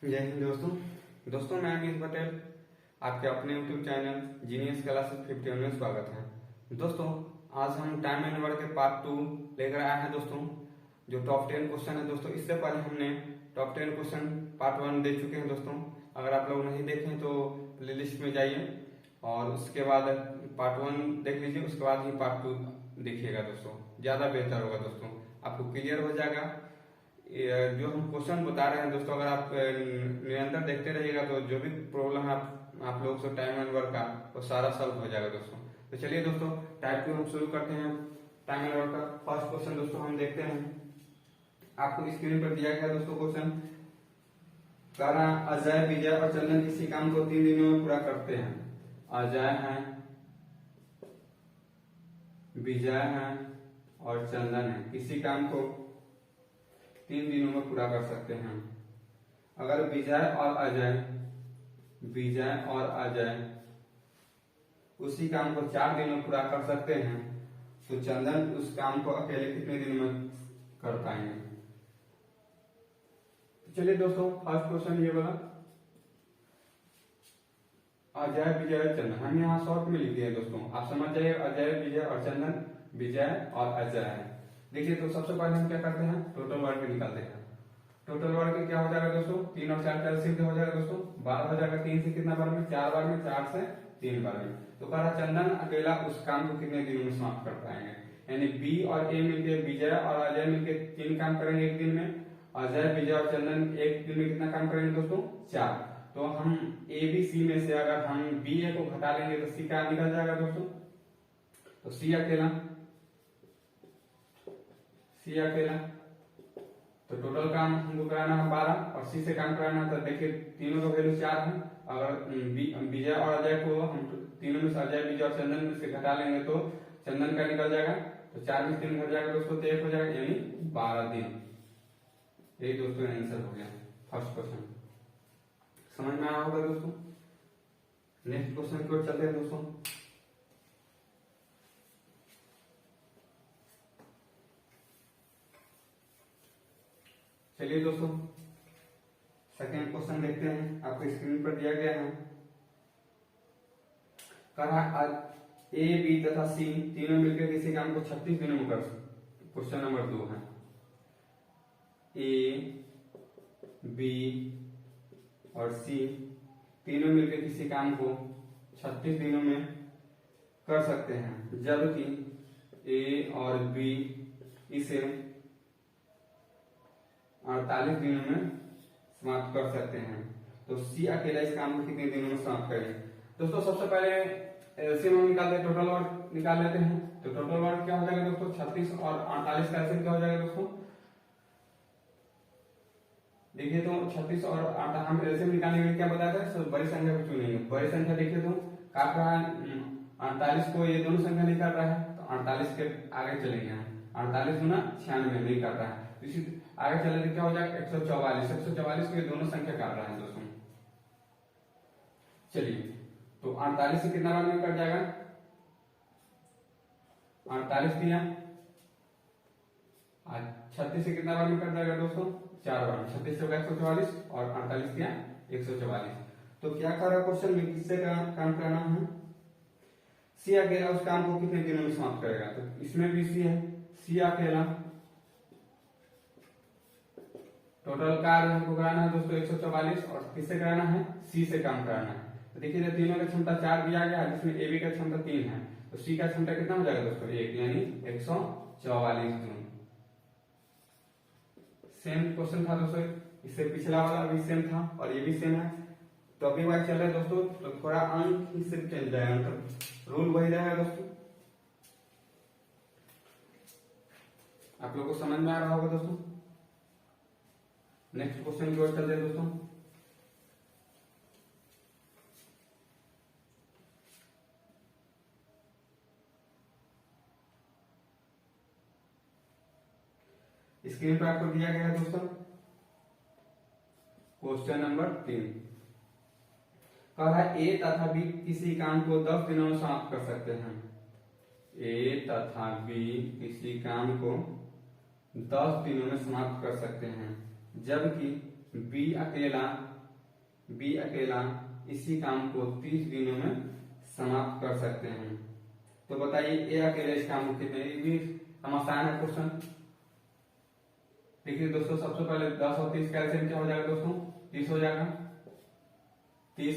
जय हिंद दोस्तों मैं अमित पटेल आपके अपने YouTube चैनल जीनियस क्लासेस 51 में स्वागत है। दोस्तों आज हम टाइम एंड वर्क के पार्ट 2 लेकर आए हैं दोस्तों, जो टॉप 10 क्वेश्चन है दोस्तों। इससे पहले हमने टॉप 10 क्वेश्चन पार्ट 1 दे चुके हैं दोस्तों। अगर आप लोग नहीं देखें तो प्लेलिस्ट में जाइए और उसके बाद पार्ट 1 देख लीजिए, उसके बाद ही पार्ट 2 देखिएगा दोस्तों, ज्यादा बेहतर होगा दोस्तों, आपको क्लियर हो जाएगा। जो हम क्वेश्चन बता रहे हैं दोस्तों, अगर आप निरंतर देखते रहिएगा तो जो भी प्रॉब्लम है आप लोगों से टाइम एंड वर्क का वो सारा सॉल्व हो जाएगा दोस्तों। तो चलिए दोस्तों टाइप 2 हम शुरू करते हैं टाइम एंड वर्क का। फर्स्ट क्वेश्चन दोस्तों हम देखते हैं, आपको स्क्रीन पर दिया गया दोस्तों क्वेश्चन। कह रहा है अजय, विजय और चंदन किसी काम को 3 दिनों में पूरा करते हैं। अजय है, विजय है और चंदन है, किसी काम को 3 दिनों में पूरा कर सकते हैं। अगर विजय और अजय उसी काम को 4 दिनों में पूरा कर सकते हैं, तो चंदन उस काम को अकेले कितने दिनों में कर पाएंगे। तो चलिए दोस्तों फर्स्ट क्वेश्चन ये वाला, अजय, विजय, चंदन, हम यहाँ शॉर्ट में लिख दिए दोस्तों, आप समझ जाइए। अजय, विजय और चंदन, विजय और अजय है। देखिए तो सबसे पहले हम क्या करते हैं, टोटल वर्क निकालते हैं। टोटल वर्क क्या हो जाएगा दोस्तों, 3 और 4 का सीधे हो जाएगा दोस्तों, 12 हो जाएगा। 3 से कितना बार में, 4 बार में, 4 से 3 बार में। तो कह रहा चंदन अकेला उस काम को कितने दिनों में समाप्त कर पाएंगे। यानी बी और ए मिलके, विजय और अजय मिलके 3 काम करेंगे एक दिन में। अजय, विजय और चंदन एक दिन में कितना काम करेंगे दोस्तों, 4। तो हम ए बी सी में से अगर हम बी ए को घटा लेंगे तो सी क्या निकल जाएगा दोस्तों, तो सी अकेला। तो टोटल काम हमको कराना है 12 और सी से काम कराना है। तो देखिए तीनों का वैल्यू 4 है। अगर विजय और अजय को हम तीनों में से, अजय, विजय और चंदन में से घटा लेंगे तो चंदन का निकल जाएगा। तो 4 में 3 घट जाएगा दोस्तों, तो 1 हो जाएगा, यानी 12 दिन। यही दोस्तों आंसर हो गया फर्स्ट क्वेश्चन। समझ में आया होगा दोस्तों। नेक्स्ट क्वेश्चन की ओर चलते हैं दोस्तों। चलिए दोस्तों सेकेंड क्वेश्चन देखते हैं, आपको स्क्रीन पर दिया गया है। कहा ए, बी तथा सी तीनों मिलकर किसी काम को 36 दिनों में कर सकते। क्वेश्चन नंबर 2 है, ए, बी और सी तीनों मिलकर किसी काम को 36 दिनों में कर सकते हैं, जबकि ए और बी इसे 48 दिनों में समाप्त कर सकते हैं। तो सी अकेला इस काम को कितने दिनों में समाप्त करें। दोस्तों सबसे पहले एलसीएम हम निकालते हैं, टोटल वर्क निकाल लेते हैं। तो टोटल वर्क क्या हो जाएगा दोस्तों, 36 और 48 का एलसीएम क्या हो जाएगा दोस्तों। देखिए तो 36 और 8 हम एलसीएम निकालने के लिए क्या बताया था, बड़ी संख्या को चुनेंगे। बड़ी संख्या देखिए तो काट रहा है 48 को, ये दोनों संख्या नहीं काट रहा है, तो 48 के आगे चलेंगे हम। 48 गुना 96 नहीं काट रहा है, इसी आगे चले तो क्या हो जाएगा 144। 144 को ये दोनों संख्या काट रहा है दोस्तों। चलिए तो 48 से कितना बार में कट जाएगा, 48 दिया। 36 से कितना बार में कट जाएगा दोस्तों, 4 बार में। 36 से 144 और 48 दिया 144। तो क्या कर रहा है क्वेश्चन में, किससे काम कराना है, सी अकेला उस काम को कितने दिनों में समाप्त करेगा। तो इसमें भी सी है, सी अकेला। टोटल कार्य हमको कराना है दोस्तों 144 और किससे कराना है, सी से काम कराना है। तो देखिए तीनों का क्षमता 4 दिया गया है, जिसमें ए बी का क्षमता 3 है, तो सी का क्षमता कितना हो जाएगा दोस्तों 1, यानी 144 दिन। सेम क्वेश्चन था दोस्तों, इससे पिछला वाला भी सेम था और ये भी सेम है। तो अभी वाइज चल रहा है दोस्तों, तो थोड़ा अंक ही सिर्फ चेंज जाएगा, तो रूल वही रहेगा दोस्तों। आप लोग को समझ में आ रहा होगा दोस्तों। नेक्स्ट क्वेश्चन की ओर चलते हैं दोस्तों। स्क्रीन पर आपको दिया गया है दोस्तों क्वेश्चन नंबर 3। कह रहा है ए तथा बी किसी काम को 10 दिनों में समाप्त कर सकते हैं। ए तथा बी किसी काम को 10 दिनों में समाप्त कर सकते हैं, जबकि बी अकेला इसी काम को 30 दिनों में समाप्त कर सकते हैं। तो बताइए ए अकेले इस काम को कितने, ये भी हम आसान है क्वेश्चन। देखिए दोस्तों, सबसे पहले 10 और 30 का एलसीएम क्या हो जाएगा दोस्तों, 30 हो जाएगा, 30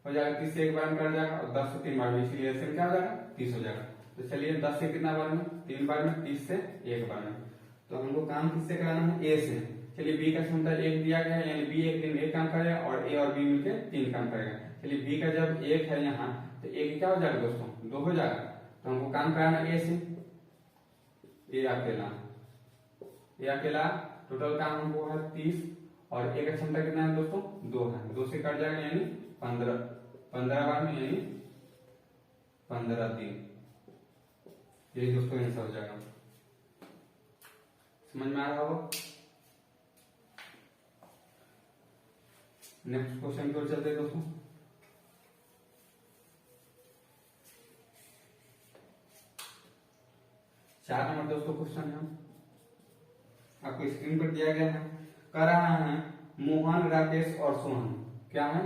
हो जाएगा, 30 से एक बार में कट जाएगा और 10 से 3 बार में, इसीलिए एलसीएम क्या हो जाएगा 30 हो जाएगा। तो चलिए 10 से कितना बार में, 3 बार में, 30 से एक बार में। तो हमको काम किससे कराना है, ए से। चलिए बी का क्षमता 1 दिया गया है, यानी बी एक दिन 1 काम करेगा और ए और बी मिलकर 3 काम करेगा। चलिए बी का जब 1 है यहाँ, तो एक क्या हो जाएगा दोस्तों, 2 हो जाएगा। तो हमको काम कराना ए से, ए अकेला टोटल काम हमको है 30 और ए का क्षमता कितना है दोस्तों, 2 है, 2 से कट जाएगा यानी 15 बार में, यानी 15 दिन। यही दोस्तों आंसर हो जाएगा। समझ में आ रहा होगा। नेक्स्ट क्वेश्चन की ओर चलते हैं दोस्तों। चार नंबर दोस्तों क्वेश्चन है, आपको स्क्रीन पर दिया गया है। कह रहा है मोहन, राकेश और सोहन, क्या है,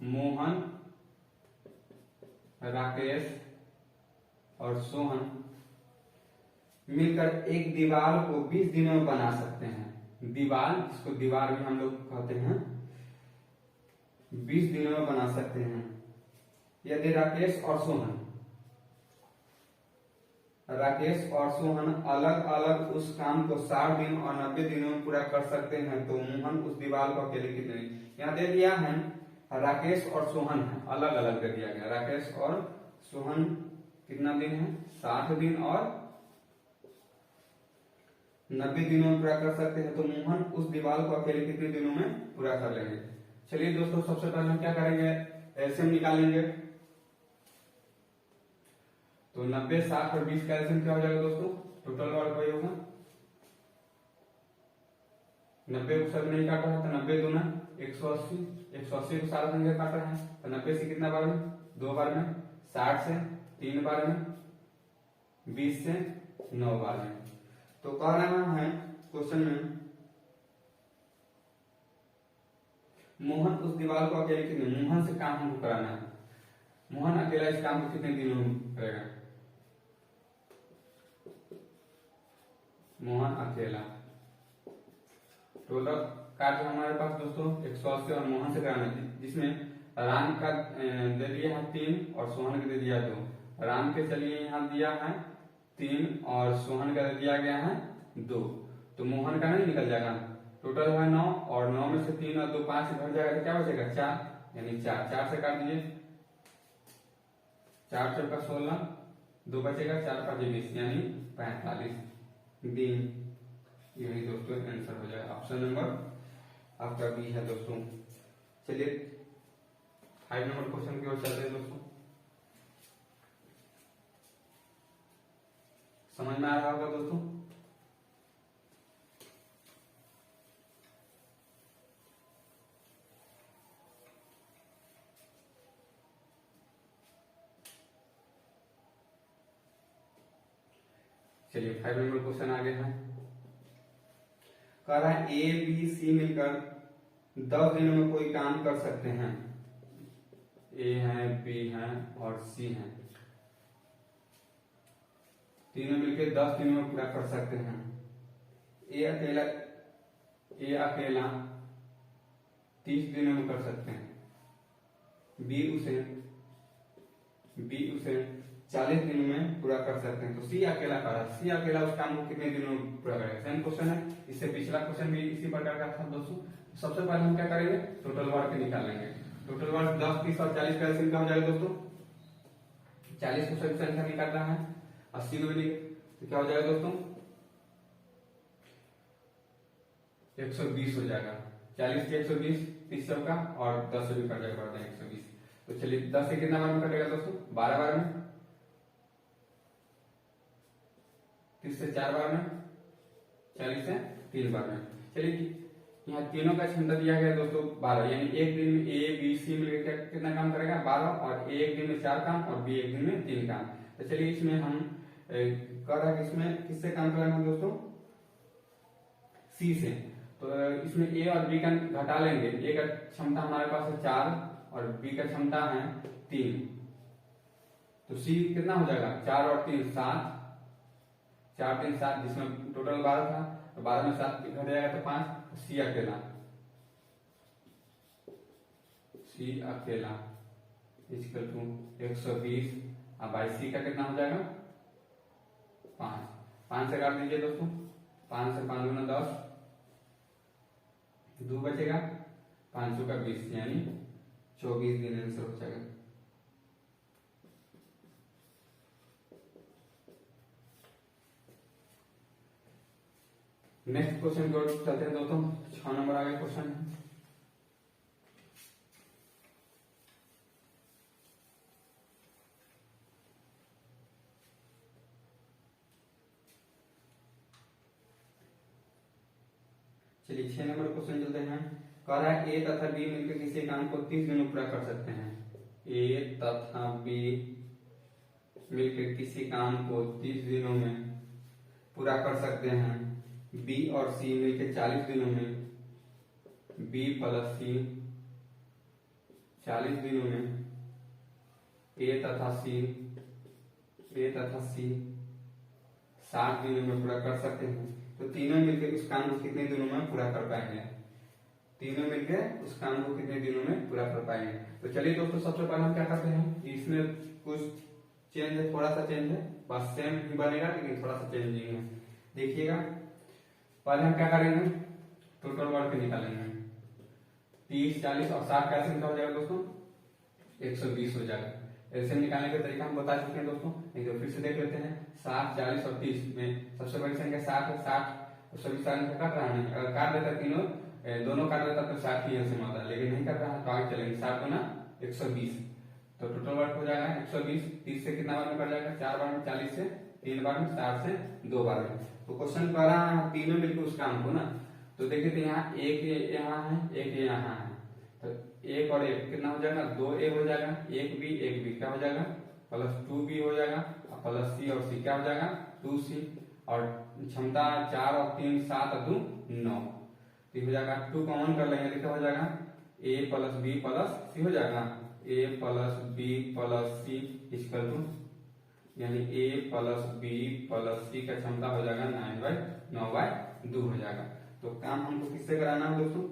मोहन, राकेश और सोहन मिलकर एक दीवार को 20 दिनों में बना सकते हैं। दीवार, जिसको दीवार भी हम लोग कहते हैं, 20 दिनों में बना सकते हैं यदि राकेश और सोहन अलग अलग उस काम को 60 दिन और 90 दिनों में पूरा कर सकते हैं, तो मोहन उस दीवार को अकेले कितने दिन। यहाँ दे दिया है राकेश और सोहन है, अलग अलग दे दिया गया। राकेश और सोहन कितना दिन है, 60 दिन और 90 दिनों में पूरा कर सकते हैं, तो मोहन उस दीवार को अकेले कितने दिनों में पूरा कर लेंगे। चलिए दोस्तों, सबसे पहले हम क्या करेंगे, एलसीएम निकालेंगे। तो 90, 60 और 20 का एलसीएम क्या हो जाएगा दोस्तों, टोटल वर्क वही होगा। 90 को सब नहीं काटा है तो 90 दूना 180, 180 को सारा संख्या काटा है तो 90 से कितना बार में, 2 बार में, 60 से 3 बार में, 20 से 9 बार में। तो कह रहा है क्वेश्चन में मोहन उस दीवार को अकेले कितने, मोहन से काम हमको कराना है, मोहन अकेला इस काम को कितने दिनों में करेगा। मोहन अकेला टोटल कार्य हमारे पास दोस्तों 180 और मोहन से कराना है, जिसमें राम का दे दिया है 3 और सोहन का दे दिया 2। राम के चलिए यहाँ दिया है 3 और सोहन का दे दिया गया है 2, तो मोहन का नहीं निकल जाएगा। टोटल है 9 और 9 में से 3 और 2 5 घट जाएगा तो क्या बचेगा 4, यानी 4 से काट दीजिए, 4 चौका 16, 2 बचेगा, 4 5 20, यानी 45 दिन। यही दोस्तों आंसर हो जाएगा, ऑप्शन नंबर आपका बी है दोस्तों। चलिए 5 नंबर क्वेश्चन की ओर चलते हैं दोस्तों। समझ में आ रहा होगा दोस्तों। चलिए 5 नंबर क्वेश्चन आगे है। कह रहा है ए बी सी मिलकर 10 दिनों में कोई काम कर सकते हैं। ए है, बी है और सी है, तीनों मिलकर 10 दिनों में पूरा कर सकते हैं। ए अकेला 30 दिनों में कर सकते हैं, बी उसे 40 दिनों में पूरा कर सकते हैं। तो सी अकेला करा, सी अकेला उस काम को कितने दिनों में पूरा करेगा। सेम क्वेश्चन है, इससे पिछला क्वेश्चन भी इसी प्रकार का था दोस्तों। सबसे पहले हम क्या करेंगे, टोटल वर्क निकालेंगे। टोटल वर्क 10, 30 और 40 का एलसीएम क्या हो जाएगा दोस्तों, 40 को सभी संख्या निकालना है, 80 को भी, तो क्या हो जाएगा दोस्तों 120 हो जाएगा। 40 से 120, 30 चौका और 10 से भी कट जाएगा 120। तो चलिए 10 से कितना बार में कटेगा दोस्तों, 12 बार में, 30 से 4 बार में, 40 से 3 बार में। चलिए यहाँ तीनों का क्षमता दिया गया दोस्तों 12, यानी एक दिन में ए बी सी मिलकर कितना काम करेगा 12, और ए एक दिन में 4 काम और बी एक दिन में 3 काम। तो चलिए इसमें हम कर रहा है, इसमें किससे काम कराएंगे दोस्तों, सी से। तो इसमें ए और बी का घटा लेंगे। ए का क्षमता हमारे पास है 4 और बी का क्षमता है 3, तो सी कितना हो जाएगा 4 और 3 7, 4 3 7, जिसमें टोटल 12 था, तो 12 में 7 घट जाएगा तो 5, सी अकेला इक्वल टू 120। अब बाई सी का कितना हो जाएगा 5, 5 से काट दीजिए दोस्तों, 5 से 5 गुना 10, 2 बचेगा, 5 का 20 यानी 24 दिन आंसर हो जाएगा। नेक्स्ट क्वेश्चन की ओर चलते हैं दोस्तों। 6 नंबर आगे क्वेश्चन है। चलिए 6 नंबर क्वेश्चन चलते हैं। कह रहा है ए तथा बी मिलकर किसी काम को 30 दिनों में पूरा कर सकते हैं। ए तथा बी मिलकर किसी काम को 30 दिनों में पूरा कर सकते हैं। बी और सी मिलकर 40 दिनों में, बी प्लस सी 40 दिनों में, ए तथा सी 60 दिनों में पूरा कर सकते हैं। तो तीनों मिलकर उस काम को कितने दिनों में पूरा कर पाएंगे? तीनों मिलकर उस काम को कितने दिनों में पूरा कर पाएंगे? तो चलिए दोस्तों, सबसे पहले हम क्या करते हैं, इसमें कुछ चेंज है, थोड़ा सा चेंज है, बस सेम ही बनेगा लेकिन थोड़ा सा चेंजिंग है। देखिएगा, पहले हम क्या करेंगे, टोटल वर्क निकालेंगे। 30 40 और 60 कैसे निकल जाएगा दोस्तों, 120 हो जाएगा। ऐसे निकालने का तरीका हम बता चुके हैं दोस्तों, एक तो फिर से देख लेते हैं। 60 40 और 30 में सबसे बड़ी संख्या 60 है। 60 सभी संख्या काट रहा है, अगर काट देता तीनों दोनों काट देता तो 60 ही ऐसे माता, लेकिन नहीं कर रहा है तो आगे चलेंगे। 60 गुना 120, तो टोटल वर्क हो जाएगा 120। 30 से कितना बार में कट जाएगा, 4 बार में, 40 से 3 बार में, 60 से 2 बार में। तो क्वेश्चन कर रहा है तीनों मिलकर उस काम को ना, तो देखिए तो यहाँ एक यहाँ है, एक यहाँ है, तो एक और एक कितना हो जाएगा, 2a हो जाएगा, एक बी क्या हो जाएगा, प्लस 2b हो जाएगा, प्लस सी और सी क्या हो जाएगा 2c, और क्षमता 4 और 3 7 और 2 9, तो हो जाएगा 2 कॉमन कर लेंगे तो क्या हो जाएगा a plus B plus C हो जाएगा, a plus B plus C equal to, यानी a plus B plus C का क्षमता हो जाएगा 9/2 हो जाएगा। तो काम हमको किससे कराना है दोस्तों,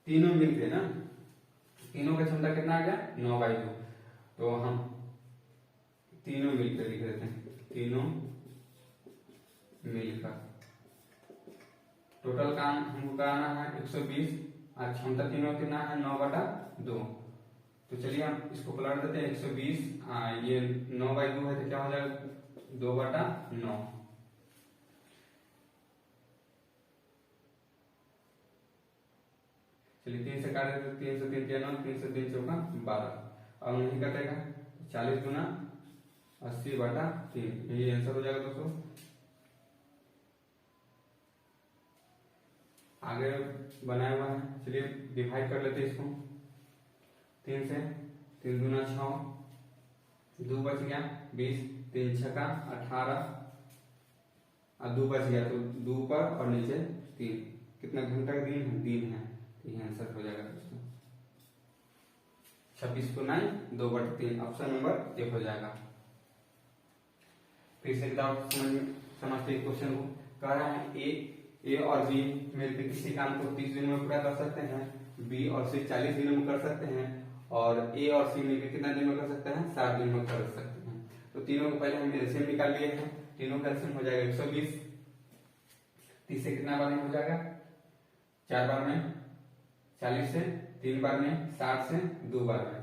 तीनों मिलके ना, तीनों का क्षमता कितना आ गया 9/2, तो हम तीनों मिलकर लिख देते हैं, तीनों मिलकर टोटल काम हमको कराना है 120 और क्षमता तीनों कितना है 9/2। तो चलिए हम इसको पलट देते हैं, 120 ये 9/2 है तो क्या हो जाएगा 2/9। चलिए 3 से काट देते, 3 से 3 9, 3 से 3 चौका 12, अब नहीं कटेगा, 40 गुना 80/3, यही आंसर हो जाएगा दोस्तों। आगे बनाया हुआ है, चलिए डिवाइड कर लेते हैं इसको। 3 से 3 दूना 6, 2 बच गया 20, 3 छका 18 और 2 बच गया, तो 2 पर और नीचे 3, कितना घंटा का दिन है, दिन है, ये आंसर हो जाएगा दोस्तों 26 को 9 2/3, ऑप्शन नंबर ए हो जाएगा। फिर से समझते क्वेश्चन को, कह रहा है ए और बी मिलकर किसी काम को 30 दिनों में पूरा कर सकते हैं, बी और सी 40 दिनों में कर सकते हैं, और ए और सी मिलकर कितना दिन में कर सकते हैं 60 दिन में कर सकते हैं। तो तीनों को पहले हम एलसीएम निकाल लिए हैं, तीनों का एलसीएम हो जाएगा 120, 30 से कितना बार में हो जाएगा 4 बार में, 40 से 3 बार में, 60 से 2 बार में।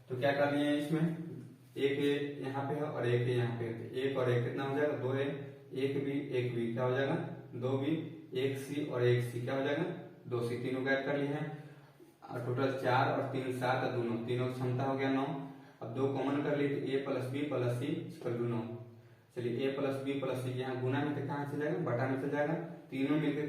तो क्या कर लिए इसमें, एक यहाँ पे है और एक यहाँ पे है, एक और एक कितना हो जाएगा 2a, एक बी क्या हो जाएगा 2b, एक सी और एक सी क्या हो जाएगा 2c, तीनों का ऐड कर लिए हैं, टोटल 4 और 3 7 और 2 तीनों की क्षमता हो गया 9। अब 2 कॉमन कर लिए तो a plus B plus C equal to 9। चलिए a plus B plus C यहाँ गुना में तो कहाँ से जाएगा, बटा में चल जाएगा, तीनों मिलकर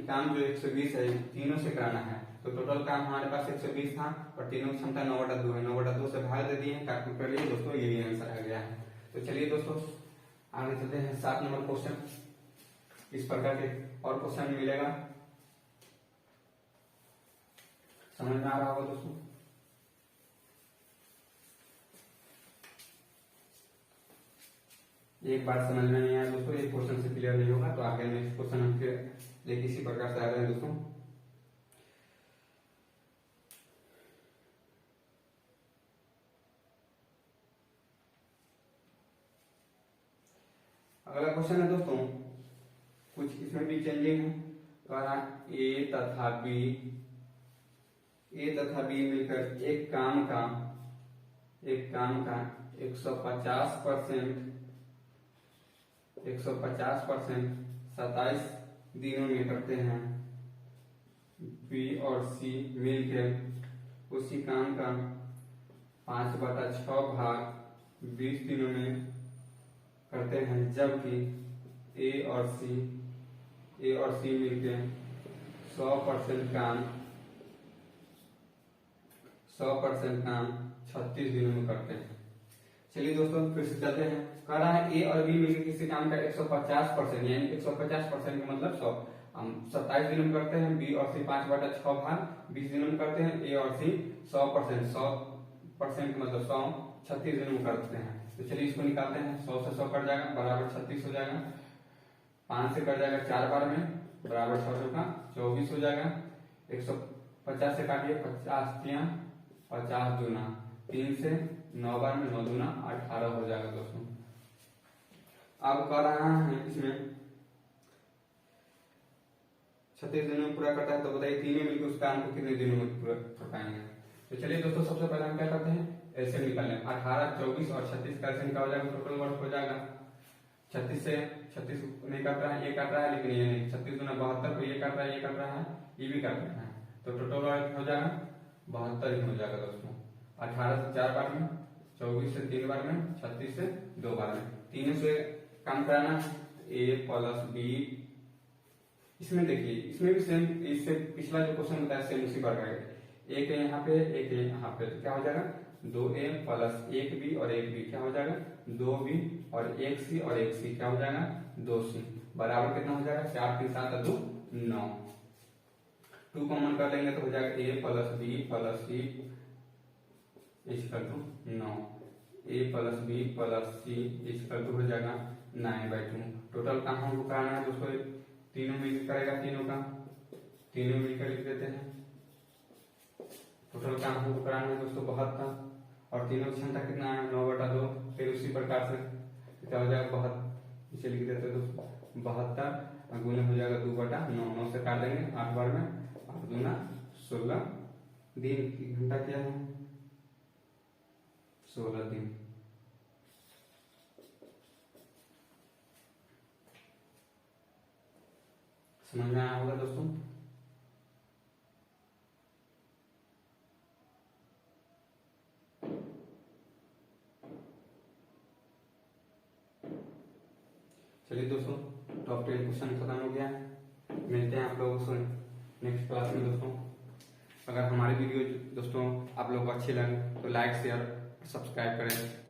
काम जो 120 है तीनों से कराना है, तो टोटल काम हमारे पास 120 था और तीनों की क्षमता 9/2 है, 9/2 से भाग दे दिए, कैलकुलेट कर लिए दोस्तों, यही आंसर आ गया है। तो चलिए दोस्तों आगे चलते हैं 7 नंबर क्वेश्चन। इस प्रकार के और क्वेश्चन मिलेगा समझ में आ रहा होगा दोस्तों। एक बार समझ में नहीं आया दोस्तों, एक क्वेश्चन से क्लियर नहीं होगा तो आगे नेक्स्ट क्वेश्चन हम फिर लेकिन इसी प्रकार से आ रहे हैं दोस्तों। अगला क्वेश्चन है दोस्तों, कुछ इसमें भी चेंजिंग है। कहा ए तथा बी मिलकर एक काम का 150% 27 दिनों में करते हैं। बी और सी मिलकर उसी काम का 5/6 भाग 20 दिनों में करते हैं, जबकि ए और सी मिलकर 100% काम 36 दिनों में करते हैं। चलिए दोस्तों फिर से चलते हैं। कह रहा है ए और बी मिलकर किसी काम का 150% यानी 150% का मतलब 100 हम 27 दिनों में करते हैं। बी और सी 5/6 भाग 20 दिनों में करते हैं। ए और सी 100% का मतलब 100 36 दिनों में करते हैं। तो चलिए इसको निकालते हैं। 100 से 100 कट जाएगा बराबर 36 हो जाएगा। 5 से कट जाएगा 4 बार में बराबर 6 का 24 हो जाएगा। 150 से काटिए 50 दूना 3 से 9 बार में 9 दूना 18 हो जाएगा दोस्तों। अब कह रहा है इसमें 36 दिनों में पूरा करता है, तो बताइए तीनों मिलकर उस काम को कितने दिनों में पूरा कर पाएंगे। तो चलिए दोस्तों सबसे पहले हम क्या करते हैं, एलसीएम निकालें। 18, 24 और 36 का एलसीएम क्या हो जाएगा, टोटल वर्क हो जाएगा। 36 से 36 नहीं काट रहा है, ये काट रहा है, लेकिन ये नहीं। 36 दूना 72 को ये काट रहा है, ये काट रहा है, ये भी काट रहा है, तो टोटल वर्क हो जाएगा 72 ही हो जाएगा दोस्तों। 18 से 4 बार में, 24 से 3 बार में, 36 से 2 बार में, तीनों से काम कराना। ए प्लस बी, इसमें देखिए इसमें भी सेम, इससे पिछला जो क्वेश्चन होता है सेम उसी बार का है। एक है यहाँ पे, एक है यहाँ पे, तो क्या हो जाएगा 2a प्लस 1b और 1b क्या हो जाएगा 2b और 1c और 1c क्या हो जाएगा 2c बराबर कितना हो जाएगा 4 3 7 2 9। 2 कॉमन कर लेंगे तो हो जाएगा a plus b plus c equal to 9। a plus b plus c equal to हो जाएगा 9/2। टोटल काम हमको कराना है दोस्तों, तीनों मिलकर करेगा, तीनों मिलकर लिख देते हैं। टोटल काम हमको कराना है दोस्तों 72 और तीनों की क्षमता कितना है 9/2। फिर उसी प्रकार से क्या हो जाएगा 72, इसे लिख देते हैं दोस्तों 72 गुना हो जाएगा 2/9। 9 से काट देंगे 8 बार में, 8 दूना 16 दिन की घंटा क्या है 16 दिन। समझ में आया होगा दोस्तों। चलिए दोस्तों टॉप 10 क्वेश्चन खत्म हो गया। मिलते हैं आप लोगों से नेक्स्ट क्लास में दोस्तों। अगर हमारी वीडियो दोस्तों आप लोगों को अच्छी लगे तो लाइक शेयर सब्सक्राइब करें।